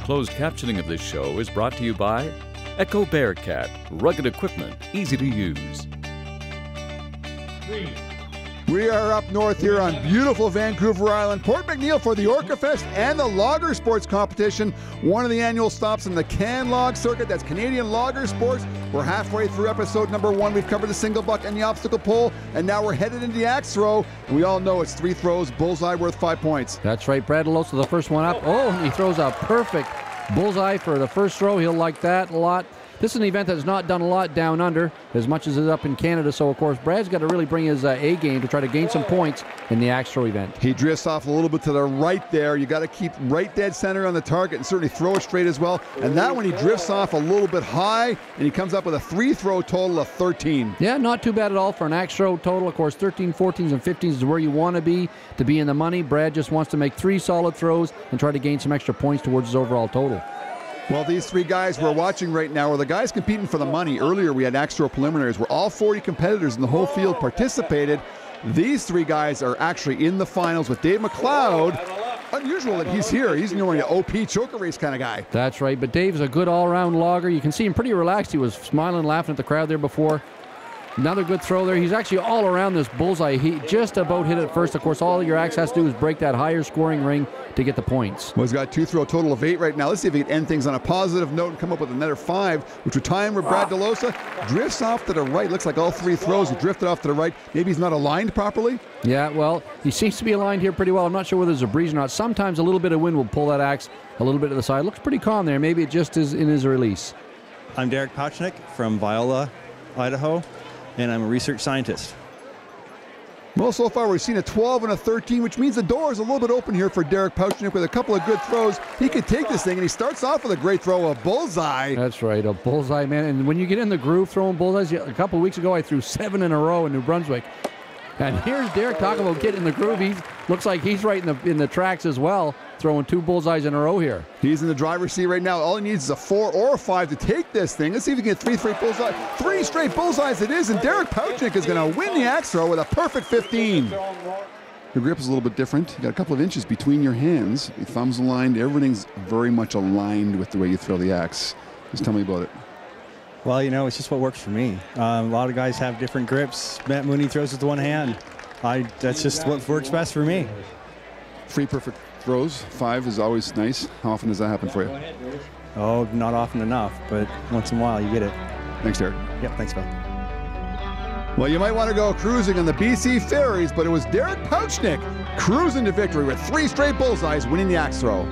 Closed captioning of this show is brought to you by Echo Bearcat, rugged equipment, easy to use. We are up north here on beautiful Vancouver Island, Port McNeill, for the ORCAFEST and the Logger Sports Competition, one of the annual stops in the Can Log circuit. That's Canadian Logger Sports. We're halfway through episode number 1. We've covered the single buck and the obstacle pole, and now we're headed into the axe throw. And we all know it's 3 throws, bullseye worth 5 points. That's right, Brad Delosa, the first one up. Oh, and he throws a perfect bullseye for the first throw. He'll like that a lot. This is an event that's not done a lot down under as much as it's up in Canada, so of course Brad's got to really bring his A game to try to gain some points in the axe throw event. He drifts off a little bit to the right there. You got to keep right dead center on the target and certainly throw it straight as well. And that one he drifts off a little bit high, and he comes up with a 3 throw total of 13. Yeah, not too bad at all for an axe throw total. Of course, 13, 14s, and 15s is where you want to be in the money. Brad just wants to make 3 solid throws and try to gain some extra points towards his overall total. Well, these 3 guys we're watching right now are the guys competing for the money. Earlier we had axe throw preliminaries where all 40 competitors in the whole field participated. These 3 guys are actually in the finals with Dave McLeod. Unusual that he's here. He's normally an OP choker race kind of guy. That's right, but Dave's a good all-around logger. You can see him pretty relaxed. He was smiling, laughing at the crowd there before. Another good throw there. He's actually all around this bullseye. He just about hit it first. Of course, all your axe has to do is break that higher scoring ring to get the points. Well, he's got 2 throw total of 8 right now. Let's see if he can end things on a positive note and come up with another 5, which would tie him with Brad Delosa. Drifts off to the right. Looks like all 3 throws he drifted off to the right. Maybe he's not aligned properly. Yeah, well, he seems to be aligned here pretty well. I'm not sure whether there's a breeze or not. Sometimes a little bit of wind will pull that axe a little bit to the side. Looks pretty calm there. Maybe it just is in his release. I'm Derek Pauchnik from Viola, Idaho, and I'm a research scientist. Well, so far we've seen a 12 and a 13, which means the door is a little bit open here for Derek Pauchnik with a couple of good throws. He could take this thing, and he starts off with a great throw, a bullseye. That's right, a bullseye, man. And when you get in the groove throwing bullseyes, a couple of weeks ago I threw 7 in a row in New Brunswick. And here's Derek talking about getting in the groove. He looks like he's right in the tracks as well, throwing 2 bullseyes in a row here. He's in the driver's seat right now. All he needs is a 4 or a 5 to take this thing. Let's see if he can get 3 straight bullseyes. 3 straight bullseyes it is, and Derek Pauchnik is going to win the axe throw with a perfect 15. Your grip is a little bit different. You got a couple of inches between your hands. Your thumbs aligned. Everything's very much aligned with the way you throw the axe. Just tell me about it. Well, you know, it's just what works for me. A lot of guys have different grips. Matt Mooney throws with 1 hand. That's just what works best for me. 3 perfect throws. 5 is always nice. How often does that happen for you? Oh, not often enough, but once in a while you get it. Thanks, Derek. Yep, thanks, Bill. Well, you might want to go cruising on the BC Ferries, but it was Derek Pauchnik cruising to victory with 3 straight bullseyes, winning the axe throw.